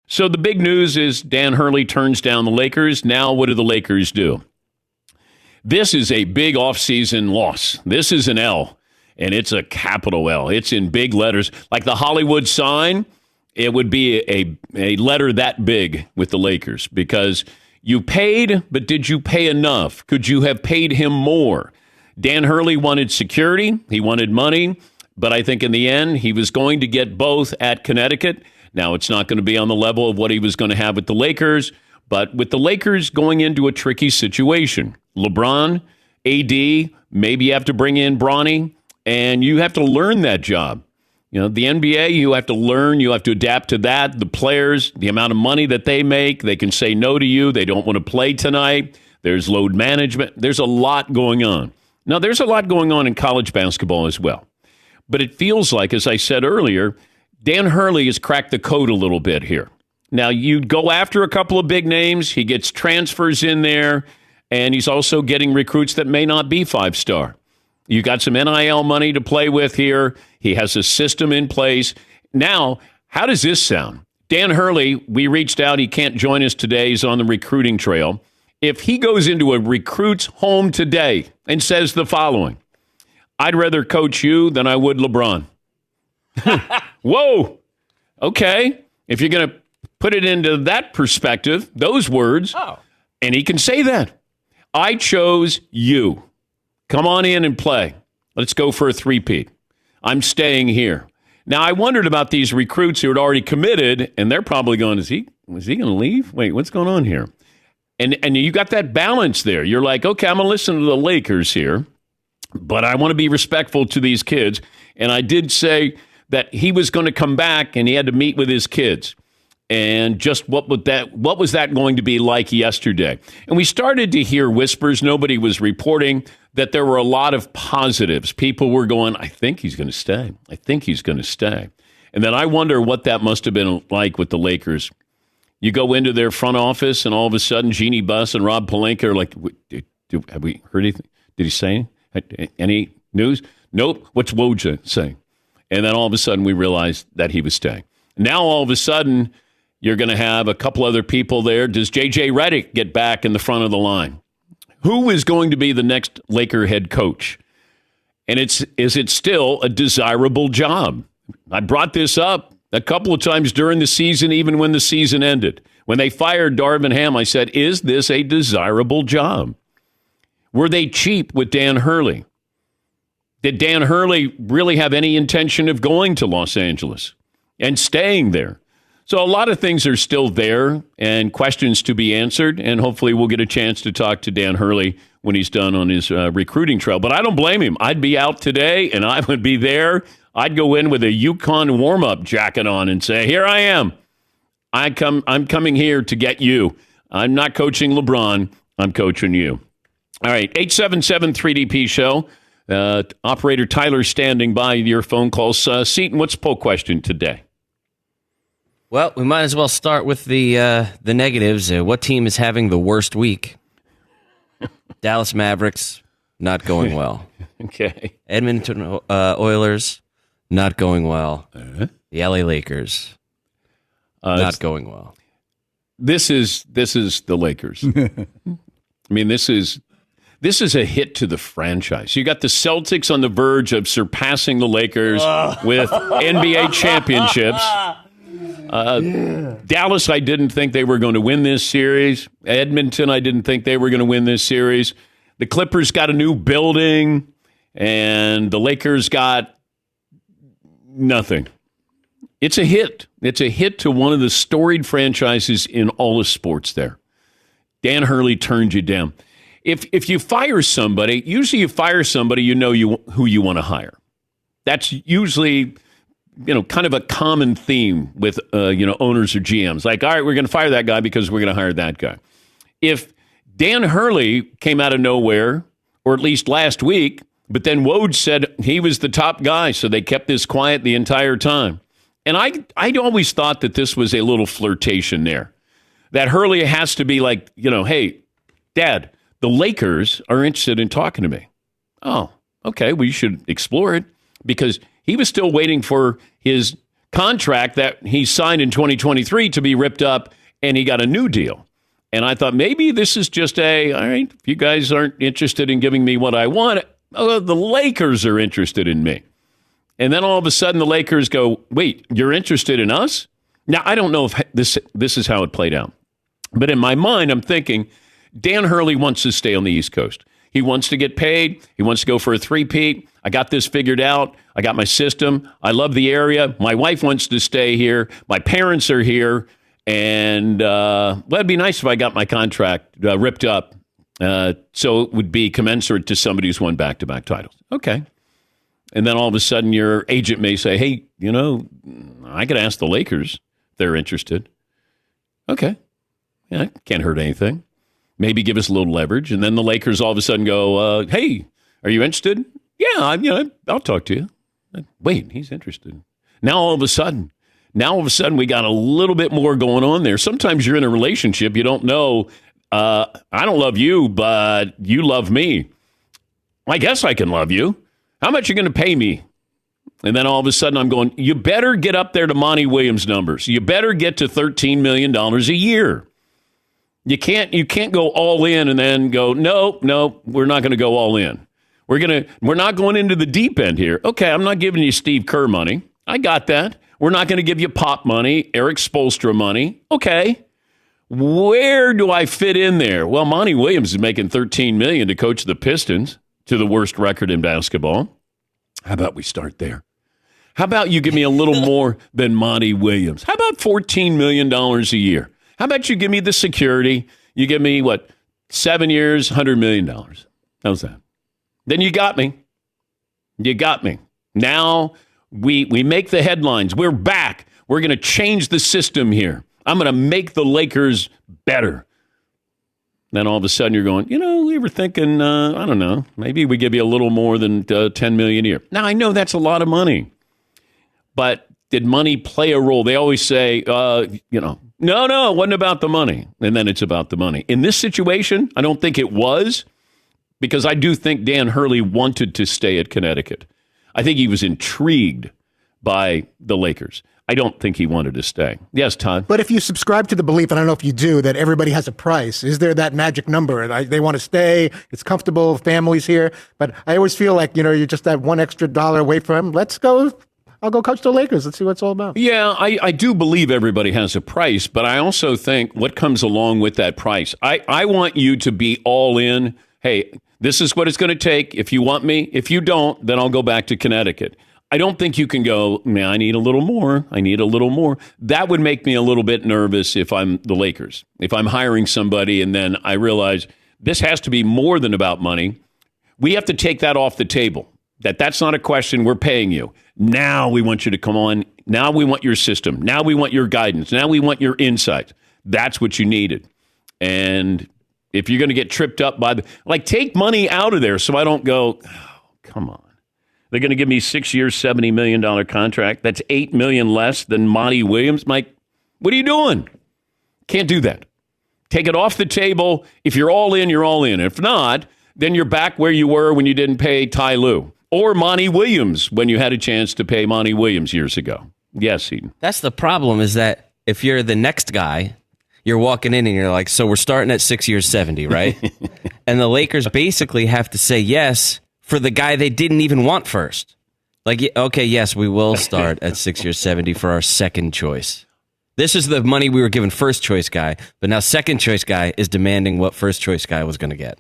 So the big news is Dan Hurley turns down the Lakers. Now what do the Lakers do? This is a big offseason loss. This is an L, and it's a capital L. It's in big letters. Like the Hollywood sign, it would be a letter that big with the Lakers because you paid, but did you pay enough? Could you have paid him more? Dan Hurley wanted security. He wanted money, but I think in the end, he was going to get both at Connecticut. Now, it's not going to be on the level of what he was going to have with the Lakers, but with the Lakers going into a tricky situation. LeBron, AD, maybe you have to bring in Bronny, and you have to learn that job. You know, the NBA, you have to learn, you have to adapt to that. The players, the amount of money that they make, they can say no to you. They don't want to play tonight. There's load management. There's a lot going on. Now, there's a lot going on in college basketball as well. But it feels like, as I said earlier, Dan Hurley has cracked the code a little bit here. Now, you go after a couple of big names. He gets transfers in there, and he's also getting recruits that may not be five-star. You got some NIL money to play with here. He has a system in place. Now, how does this sound? Dan Hurley, we reached out. He can't join us today. He's on the recruiting trail. If he goes into a recruit's home today and says the following, I'd rather coach you than I would LeBron. Whoa. Okay. If you're going to put it into that perspective, those words, and he can say that. I chose you. Come on in and play. Let's go for a three-peat. I'm staying here. Now, I wondered about these recruits who had already committed, and they're probably going, was he going to leave? Wait, what's going on here? And you got that balance there. You're like, okay, I'm going to listen to the Lakers here, but I want to be respectful to these kids. And I did say that he was going to come back and he had to meet with his kids. And just what was that going to be like yesterday? And we started to hear whispers. Nobody was reporting that there were a lot of positives. People were going, I think he's going to stay. I think he's going to stay. And then I wonder what that must have been like with the Lakers. You go into their front office and all of a sudden Jeannie Buss and Rob Pelinka are like, have we heard anything? Did he say any news? Nope. What's Woj saying? And then all of a sudden we realized that he was staying. Now all of a sudden you're going to have a couple other people there. Does J.J. Redick get back in the front of the line? Who is going to be the next Laker head coach? And is it still a desirable job? I brought this up a couple of times during the season, even when the season ended. When they fired Darvin Ham, I said, is this a desirable job? Were they cheap with Dan Hurley? Did Dan Hurley really have any intention of going to Los Angeles and staying there? So a lot of things are still there and questions to be answered, and hopefully we'll get a chance to talk to Dan Hurley when he's done on his recruiting trail. But I don't blame him. I'd be out today, and I would be there. I'd go in with a UConn warm-up jacket on and say, here I am. I'm coming here to get you. I'm not coaching LeBron. I'm coaching you. All right, 877-3DP show. Operator Tyler standing by your phone calls. Seton, what's the poll question today? Well, we might as well start with the negatives. What team is having the worst week? Dallas Mavericks, not going well. Okay. Edmonton Oilers, not going well. The LA Lakers, not going well. This is the Lakers. I mean, this is a hit to the franchise. You got the Celtics on the verge of surpassing the Lakers with NBA championships. Dallas, I didn't think they were going to win this series. Edmonton, I didn't think they were going to win this series. The Clippers got a new building, and the Lakers got nothing. It's a hit. It's a hit to one of the storied franchises in all of sports there. Dan Hurley turned you down. If you fire somebody, usually you fire somebody who you want to hire. That's usually kind of a common theme with owners or GMs. Like, all right, we're going to fire that guy because we're going to hire that guy. If Dan Hurley came out of nowhere, or at least last week, but then Woj said he was the top guy, so they kept this quiet the entire time. And I always thought that this was a little flirtation there. That Hurley has to be like, hey, Dad, the Lakers are interested in talking to me. Oh, okay, we should explore it, because he was still waiting for his contract that he signed in 2023 to be ripped up, and he got a new deal. And I thought maybe this is just all right, if you guys aren't interested in giving me what I want, the Lakers are interested in me. And then all of a sudden the Lakers go, wait, you're interested in us? Now, I don't know if this is how it played out. But in my mind, I'm thinking, Dan Hurley wants to stay on the East Coast. He wants to get paid. He wants to go for a three-peat. I got this figured out. I got my system. I love the area. My wife wants to stay here. My parents are here. And it'd be nice if I got my contract ripped up so it would be commensurate to somebody who's won back-to-back titles. Okay. And then all of a sudden your agent may say, hey, I could ask the Lakers if they're interested. Okay. Yeah, can't hurt anything. Maybe give us a little leverage. And then the Lakers all of a sudden go, hey, are you interested? Yeah, I'll talk to you. Wait, he's interested. Now all of a sudden we got a little bit more going on there. Sometimes you're in a relationship, you don't know, I don't love you, but you love me. I guess I can love you. How much are you going to pay me? And then all of a sudden I'm going, you better get up there to Monty Williams numbers. You better get to $13 million a year. You can't go all in and then go, no, we're not going to go all in. We're not going into the deep end here. Okay, I'm not giving you Steve Kerr money. I got that. We're not going to give you Pop money, Eric Spoelstra money. Okay. Where do I fit in there? Well, Monty Williams is making $13 million to coach the Pistons to the worst record in basketball. How about we start there? How about you give me a little more than Monty Williams? How about $14 million a year? How about you give me the security? You give me, 7 years, $100 million. How's that? Then you got me. You got me. Now we make the headlines. We're back. We're going to change the system here. I'm going to make the Lakers better. Then all of a sudden you're going, we were thinking, I don't know, maybe we give you a little more than $10 million a year. Now, I know that's a lot of money. But did money play a role? They always say, no, it wasn't about the money. And then it's about the money. In this situation, I don't think it was, because I do think Dan Hurley wanted to stay at Connecticut. I think he was intrigued by the Lakers. I don't think he wanted to stay. Yes, Todd? But if you subscribe to the belief, and I don't know if you do, that everybody has a price, is there that magic number? They want to stay, it's comfortable, families here. But I always feel like, you're just that $1 extra away from, let's go. I'll go coach the Lakers. Let's see what it's all about. Yeah, I do believe everybody has a price, but I also think what comes along with that price. I want you to be all in. Hey, this is what it's going to take. If you want me, if you don't, then I'll go back to Connecticut. I don't think you can go, man, I need a little more. I need a little more. That would make me a little bit nervous if I'm the Lakers. If I'm hiring somebody and then I realize this has to be more than about money, we have to take that off the table. That's not a question. We're paying you. Now we want you to come on. Now we want your system. Now we want your guidance. Now we want your insights. That's what you needed. And if you're going to get tripped up by take money out of there so I don't go, oh, come on. They're going to give me 6 years, $70 million contract. That's $8 million less than Monty Williams. Mike, what are you doing? Can't do that. Take it off the table. If you're all in, you're all in. If not, then you're back where you were when you didn't pay Ty Lue. Or Monty Williams when you had a chance to pay Monty Williams years ago. Yes, Eden. That's the problem, is that if you're the next guy, you're walking in and you're like, so we're starting at 6 years, 70, right? And the Lakers basically have to say yes for the guy they didn't even want first. Okay, yes, we will start at 6 years, 70 for our second choice. This is the money we were given first choice guy, but now second choice guy is demanding what first choice guy was going to get.